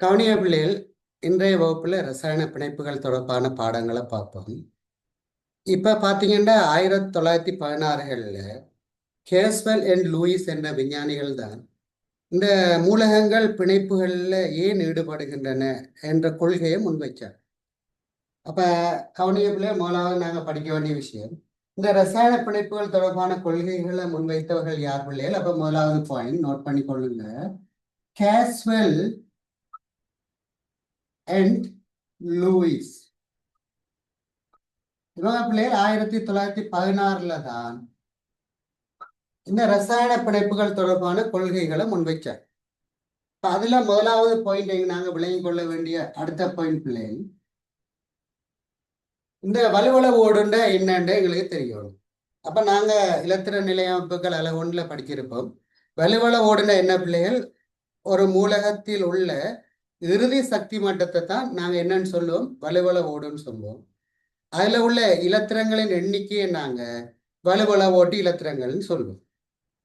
கவனிய பிள்ளைகள் இன்றைய வகுப்புல ரசாயன பிணைப்புகள் தொடர்பான பாடங்களை பார்ப்போம். இப்ப பாத்தீங்கன்னா 1916களில் கேஸ்வெல் அண்ட் லூயிஸ் என்ற விஞ்ஞானிகள் தான் இந்த மூலகங்கள் பிணைப்புகள்ல ஏன் ஈடுபடுகின்றன என்ற கொள்கையை முன்வைச்சார். அப்ப கவனிய பிள்ளை முதலாவது நாங்க படிக்க வேண்டிய விஷயம், இந்த ரசாயன பிணைப்புகள் தொடர்பான கொள்கைகளை முன்வைத்தவர்கள் யார் பிள்ளைகள்? அப்ப முதலாவது பாயிண்ட் நோட் பண்ணி கொள்ளுங்க. கேஸ்வெல் அண்ட் லூயிஸ் இவங்க பிள்ளைகள் 1916 தான் இந்த ரசாயன பிணைப்புகள் தொடர்பான கொள்கைகளை முன்வைச்சார். அதுல முதலாவது பாயிண்ட் நாங்க விளங்கிக் கொள்ள வேண்டிய அடுத்த பாயிண்ட் பிள்ளைகள், இந்த வலுவள ஓடுண்ட என்னன்னு எங்களுக்கு தெரியணும். அப்ப நாங்க இலத்திர நிலையமைப்புகள் அளவு ஒன்றுல படிச்சிருப்போம். வலுவள ஓடுண்ட என்ன பிள்ளைகள்? ஒரு மூலகத்தில் உள்ள இறுதி சக்தி மட்டத்தை தான் நாங்க என்னன்னு சொல்லுவோம், வலுவள ஓடுன்னு சொல்லுவோம். அதுல உள்ள இலத்திரங்களின் எண்ணிக்கையை நாங்க வலுவள ஓட்டு இலத்திரங்கள்னு சொல்லுவோம்.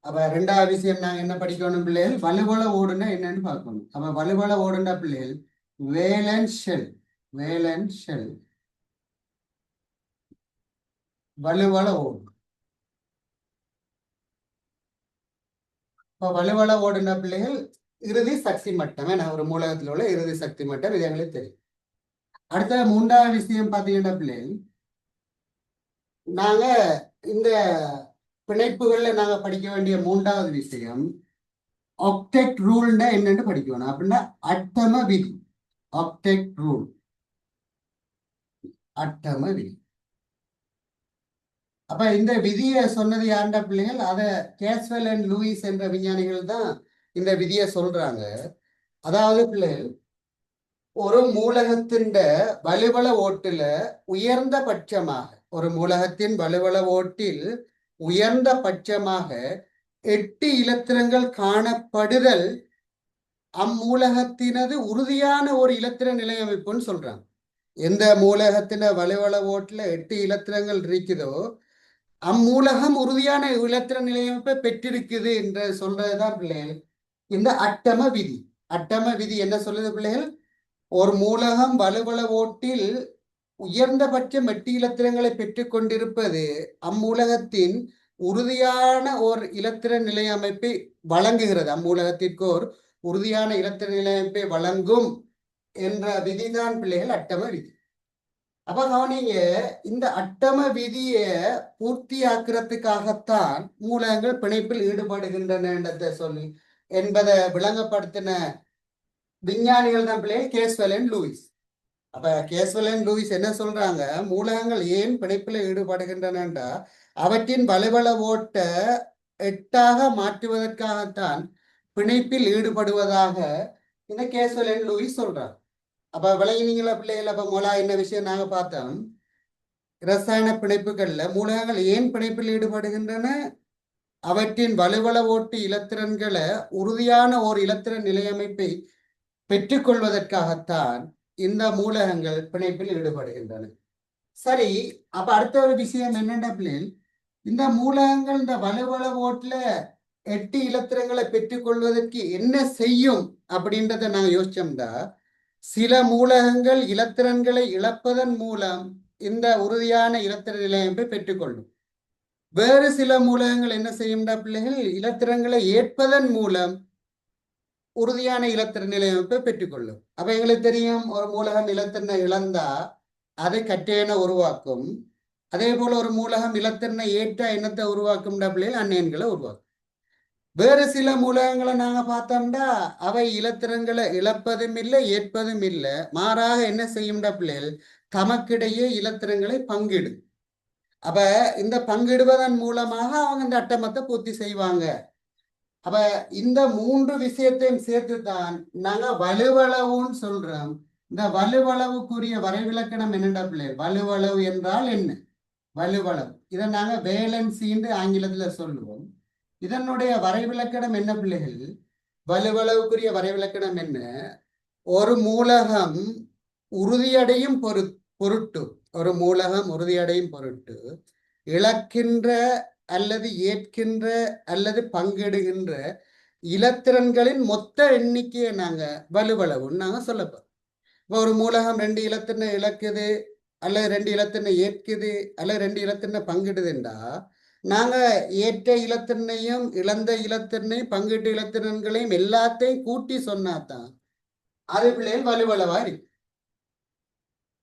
அப்ப ரெண்டாவது விஷயம் நாங்க என்ன படிக்கணும் பிள்ளைகள்? வலுவள ஓடுனா என்னன்னு பார்க்கணும். அப்ப வலுவள ஓடுனா பிள்ளைகள் வேலன்ஸ் ஷெல், வேலன்ஸ் ஷெல் வலுவள ஓடு. இப்ப வலுவள ஓடுனா பிள்ளைகள் இறுதி சக்தி மட்டம், ஒரு மூலகத்தில் உள்ள இறுதி சக்தி மட்டம், இது எங்களுக்கு தெரியும். அடுத்த மூன்றாவது விஷயம் பாத்தீங்கன்னா பிள்ளைகள், நாங்க இந்த பிணைப்புகள்ல நாங்க படிக்க வேண்டிய மூன்றாவது விஷயம் ஆக்டெட் ரூல்னா என்னன்னு படிக்கணும். அப்படின்னா அட்டம விதி, ஆக்டெட் ரூல், அட்டம விதி. அப்ப இந்த விதியை சொன்னது யாருன்ற பிள்ளைகள்? அத கேஸ்வெல் அண்ட் லூயிஸ் என்ற விஞ்ஞானிகள் தான் இந்த விதியை சொல்றாங்க. அதாவது பிள்ளைகள், ஒரு மூலகத்தின் வலுவள ஓட்டுல உயர்ந்த பட்சமாக, ஒரு மூலகத்தின் வலுவள ஓட்டில் உயர்ந்த பட்சமாக 8 இலத்திரங்கள் காணப்படுதல் அம்மூலகத்தினது உறுதியான ஒரு இலத்திர நிலையமைப்புன்னு சொல்றாங்க. எந்த மூலகத்தின வலுவள ஓட்டுல 8 இலத்திரங்கள் இருக்குதோ அம்மூலகம் உறுதியான இலத்திர நிலையமைப்பை பெற்றிருக்குது என்று சொல்றதுதான் பிள்ளைகள் இந்த அட்டம விதி. அட்டம விதி என்ன சொல்லுது பிள்ளைகள்? ஒரு மூலகம் வலுவள ஓட்டில் உயர்ந்தபட்ச 8 இலத்திரங்களை பெற்றுக் கொண்டிருப்பது அம்மூலகத்தின் உறுதியான ஓர் இலத்திர நிலையமைப்பை வழங்குகிறது. அம்மூலகத்திற்கு ஒரு உறுதியான இலத்திர நிலையமைப்பை வழங்கும் என்ற விதிதான் பிள்ளைகள் அட்டம விதி. அப்ப கவனிங்க, இந்த அட்டம விதியை பூர்த்தியாக்குறதுக்காகத்தான் மூலகங்கள் பிணைப்பில் ஈடுபடுகின்றன சொல்லி என்பதை விளங்கப்படுத்தின விஞ்ஞானிகள் தான் பிள்ளைகள் கேஸ்வெல் அண்ட் லூயிஸ். அப்ப கேஸ்வெல் அண்ட் லூயிஸ் என்ன சொல்றாங்க? மூலகங்கள் ஏன் பிணைப்பில் ஈடுபடுகின்றனன்றா அவற்றின் வலுவள ஓட்ட 8ஆக மாற்றுவதற்காகத்தான் பிணைப்பில் ஈடுபடுவதாக இந்த கேஸ்வெல் அண்ட் லூயிஸ் சொல்றாங்க. அப்ப விளங்கினீங்களா பிள்ளைகள்? அப்ப மூலா என்ன விஷயம் நாங்க பார்த்தோம், இரசாயன பிணைப்புகள்ல மூலகங்கள் ஏன் பிணைப்பில் ஈடுபடுகின்றன? அவற்றின் வலுவள ஓட்டு இலத்திரன்களை உறுதியான ஓர் இலத்திர நிலையமைப்பை பெற்றுக்கொள்வதற்காகத்தான் இந்த மூலகங்கள் பிணைப்பில் ஈடுபடுகின்றன. சரி, அப்ப அடுத்த ஒரு விஷயம் என்னென்ன பிள்ளைகள், இந்த மூலகங்கள் இந்த வலுவள ஓட்டுல 8 இலத்திரங்களை பெற்றுக்கொள்வதற்கு என்ன செய்யும் அப்படின்றத நாங்க யோசிச்சோம்னா, சில மூலகங்கள் இலத்திரன்களை இழப்பதன் மூலம் இந்த உறுதியான இலத்திர நிலையமைப்பை பெற்றுக்கொள்ளும். வேறு சில மூலகங்கள் என்ன செய்யும்டா பிள்ளைகள்? இலத்திரங்களை ஏற்பதன் மூலம் உறுதியான இலத்திர நிலையமைப்பை பெற்றுக்கொள்ளும். அப்ப எங்களுக்கு தெரியும், ஒரு மூலகம் இலத்திரனை இழந்தா அதை கற்றையென உருவாக்கும். அதே போல ஒரு மூலகம் இலத்திரனை ஏற்ற எண்ணத்தை உருவாக்கும்டா பிள்ளைகள், அந்நியன்களை உருவாக்கும். வேறு சில மூலகங்களை நாங்க பார்த்தோம்னா அவை இலத்திரங்களை இழப்பதும் இல்லை, ஏற்பதும் இல்லை. மாறாக என்ன செய்யும்டா பிள்ளைகள்? தமக்கிடையே இலத்திரங்களை பங்கிடும். அப்ப இந்த பங்கிடுவதன் மூலமாக அவங்க இந்த அட்டமத்தை பூர்த்தி செய்வாங்க. அப்ப இந்த 3 விஷயத்தையும் சேர்த்துதான் நாங்க வலுவளவுன்னு சொல்றோம். இந்த வலுவளவுக்குரிய வரைவிலக்கணம் என்னடா பிள்ளைகள்? வலுவளவு என்றால் என்ன? வலுவளவு இதை நாங்க வேலன்சின்னு ஆங்கிலத்துல சொல்லுவோம். இதனுடைய வரைவிலக்கணம் என்ன பிள்ளைகள்? வலுவளவுக்குரிய வரைவிலக்கணம் என்ன? ஒரு மூலகம் உறுதியடையும் பொருட்டு, ஒரு மூலகம் உறுதியடையும் பொருட்டு இழக்கின்ற அல்லது ஏற்கின்ற அல்லது பங்கிடுகின்ற இலத்திரன்களின் மொத்த எண்ணிக்கையை நாங்க வலுவளவுன்னு நாங்க சொல்லப்போம். இப்போ ஒரு மூலகம் 2 இலத்திரனை இழக்குது, அல்லது 2 இலத்திரனை ஏற்குது, அல்லது 2 இலத்திரனை பங்கிடுதுண்டா, நாங்க ஏற்ற இலத்திரனையும் இழந்த இலத்திரனையும் பங்கிட்டு இலத்திரன்களையும் எல்லாத்தையும் கூட்டி சொன்னாதான் அது பிள்ளைகள் வலுவளவா இருக்கு.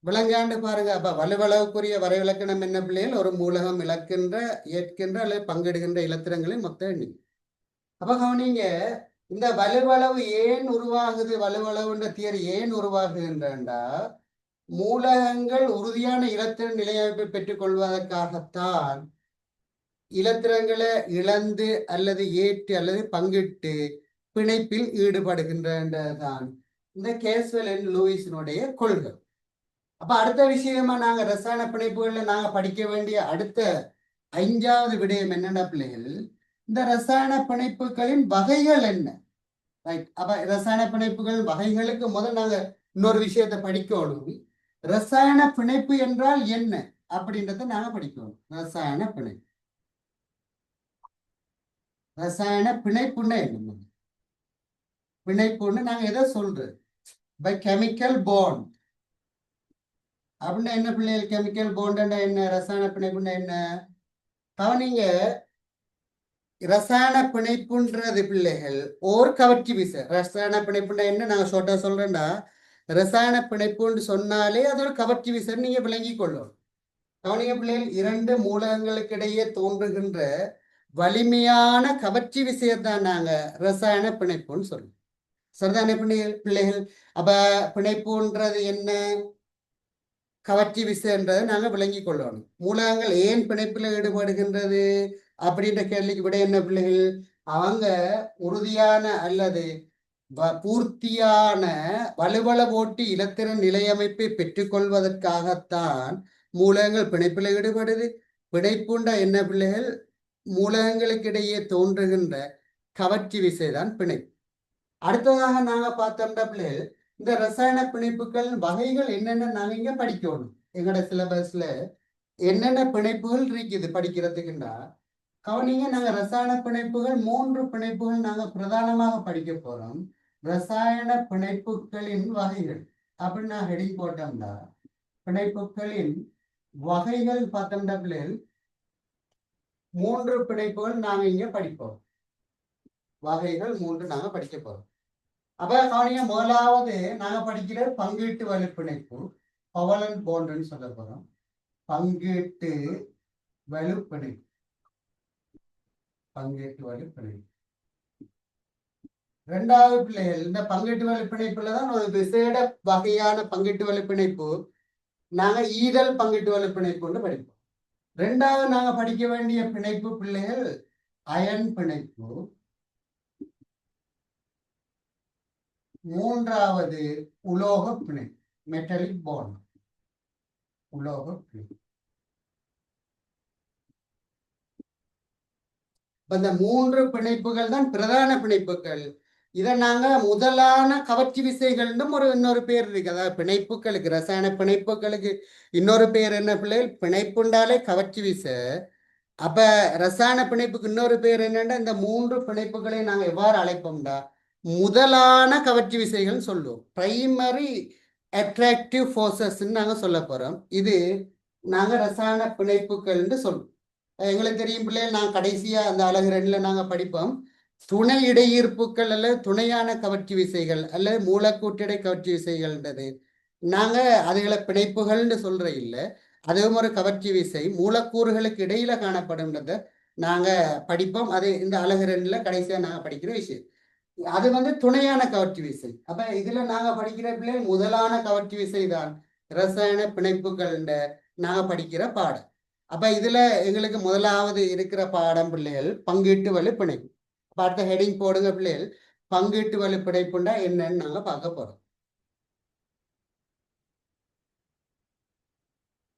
விளங்காண்டு பாருங்க. அப்ப வலுவளவுக்குரிய வரைவிலக்கணம் என்ன பிள்ளைகள்? ஒரு மூலகம் இழக்கின்ற, ஏற்கின்ற அல்லது பங்கிடுகின்ற இலத்திரங்களின் மொத்த எண்ணிக்கை. அப்ப கவனிங்க, இந்த வலுவளவு ஏன் உருவாகுது? வலுவளவுன்ற தியரி ஏன் உருவாகுகின்றா, மூலகங்கள் உறுதியான இலத்திர நிலையமைப்பை பெற்றுக் கொள்வதற்காகத்தான் இலத்திரங்களை இழந்து அல்லது ஏற்று அல்லது பங்கிட்டு பிணைப்பில் ஈடுபடுகின்றதான் இந்த கேஸ்வெல் அண்ட் லூயிஸினுடைய கொள்கை. அப்ப அடுத்த விஷயமா நாங்க ரசாயன பிணைப்புகள்ல நாங்க படிக்க வேண்டிய அடுத்த 5வது விடயம் என்னென்ன பிள்ளைகள், இந்த ரசாயன பிணைப்புகளின் வகைகள் என்ன? ரைட். அப்ப ரசாயன பிணைப்புகள் வகைகளுக்கு முதல் நாங்க இன்னொரு விஷயத்தை படிக்கணும். ரசாயன பிணைப்பு என்றால் என்ன அப்படின்றத நாங்க படிக்கணும். ரசாயன பிணைப்பு, ரசாயன பிணைப்புன்னா என்ன? பிணைப்புன்னு நாங்க எதை சொல்றோம்? பை கெமிக்கல் பாண்ட் அப்படின்னா என்ன பிள்ளைகள்? கெமிக்கல் பாண்ட் என்ன? ரசாயன பிணைப்புன்னா என்ன? கவனிங்க, ரசாயன பிணைப்புன்றது பிள்ளைகள் ஓர் கவர்ச்சி விசை. ரசாயன பிணைப்புன்னா என்ன நாங்க ஷார்ட்டா சொல்றேன்டா, ரசாயன பிணைப்புன்னு சொன்னாலே அது ஒரு கவர்ச்சி விசைன்னு நீங்க விளங்கி கொள்ளும். கவனிங்க பிள்ளைகள், 2 மூலகங்களுக்கு இடையே தோன்றுகின்ற வலிமையான கவர்ச்சி விசையத்தான் நாங்க ரசாயன பிணைப்புன்னு சொல்லுவோம். சரிதானே பிள்ளைகள்? அப்ப பிணைப்புன்றது என்ன, கவர்ச்சி விசைன்றதை நாங்க விளங்கி கொள்ளணும். மூலகங்கள் ஏன் பிணைப்புல ஈடுபடுகின்றது அப்படின்ற கேள்விக்கு விட என்ன பிள்ளைகள்? அவங்க உறுதியான அல்லது பூர்த்தியான வலுவளவோட்டு இலத்திரன் நிலையமைப்பை பெற்றுக்கொள்வதற்காகத்தான் மூலகங்கள் பிணைப்புல ஈடுபடுது. பிணைப்புண்டா என்ன பிள்ளைகள்? மூலகங்களுக்கு இடையே தோன்றுகின்ற கவர்ச்சி விசைதான் பிணைப்பு. அடுத்ததாக நாங்க பார்த்தோம்னா பிள்ளைகள், இந்த ரசாயன பிணைப்புகள் வகைகள் என்னென்ன நாங்க இங்க படிக்கணும். எங்களோட சிலபஸ்ல என்னென்ன பிணைப்புகள் இருக்குது படிக்கிறதுக்குண்டா, கவனிங்க, நாங்க ரசாயன பிணைப்புகள் 3 பிணைப்புகள் நாங்க பிரதானமாக படிக்க போறோம். ரசாயன பிணைப்புகளின் வகைகள் அப்படின்னு நான் ஹெடிங் போட்டோம்னா, பிணைப்புகளின் வகைகள் பார்த்தோம்னா பிள்ளைகள் 3 பிணைப்புகள் நாங்க இங்க படிப்போம். வகைகள் 3 நாங்க படிக்க போறோம். அப்ப கவனிங்க, முதலாவது நாங்க படிக்கிற பங்கீட்டு வலுப்பிணைப்பு, கோவலன்ட் பாண்ட்னு சொல்ல போறோம். பங்கீட்டு வலுப்பிணைப்பு, பங்கீட்டு வலுப்பிணைப்பு. 2வது பிள்ளைகள், இந்த பங்கீட்டு வலுப்பிணைப்புலதான் ஒரு விசேட வகையான பங்கீட்டு வலுப்பிணைப்பு நாங்க ஈதல் பங்கீட்டு வலுப்பிணைப்புன்னு படிப்போம். 2வது நாங்க படிக்க வேண்டிய பிணைப்பு பிள்ளைகள் அயன் பிணைப்பு. 3வது உலோக பிணைப்பு, மெட்டலிக் பாண்ட், உலோக பிணைப்பு. இந்த 3 பிணைப்புகள் தான் பிரதான பிணைப்புகள். இதை நாங்க முதலான கவர்ச்சி விசைகள்னு இன்னொரு பேர் இருக்கு. அதாவது பிணைப்புகளுக்கு, ரசாயன பிணைப்புகளுக்கு இன்னொரு பேர் என்ன பிள்ளைகள்? பிணைப்புண்டாலே கவர்ச்சி விசை. அப்ப ரசாயன பிணைப்புக்கு இன்னொரு பேர் என்னன்னா, இந்த 3 பிணைப்புகளை நாங்க எவ்வாறு அழைப்போம்டா, முதலான கவர்ச்சி விசைகள் சொல்லுவோம். பிரைமரி அட்ராக்டிவ் ஃபோர்ஸஸ் நாங்க சொல்ல போறோம். இது நாங்க ரசாயன பிணைப்புகள்னு சொல்லுவோம். எங்களுக்கு தெரியும் பிள்ளைகள், நான் கடைசியா அந்த அலகு 2ல நாங்க படிப்போம், துணை இடையீர்ப்புகள் அல்லது துணையான கவர்ச்சி விசைகள் அல்லது மூலக்கூட்டிடை கவர்ச்சி விசைகள்ன்றது நாங்க அதுகளை பிணைப்புகள்னு சொல்ற இல்லை, அதுவும் ஒரு கவர்ச்சி விசை மூலக்கூறுகளுக்கு இடையில காணப்படும்ன்றத நாங்க படிப்போம். அது இந்த அலகு 2ல கடைசியா நாங்க படிக்கிற விஷயம். அது துணையான கவர்ச்சி விசை. அப்ப இதுல நாங்க படிக்கிற பிள்ளைகள் முதலான கவர்ச்சி விசை தான் ரசாயன பிணைப்புகள் நாங்க படிக்கிற பாடம். அப்ப இதுல எங்களுக்கு முதலாவது இருக்கிற பாடம் பிள்ளைகள் பங்கீட்டு வலு பிணைப்பு. அடுத்த ஹெடிங் போடுங்க பிள்ளைகள், பங்கீட்டு வலு பிணைப்புண்டா என்னன்னு நாங்க பார்க்க போறோம்.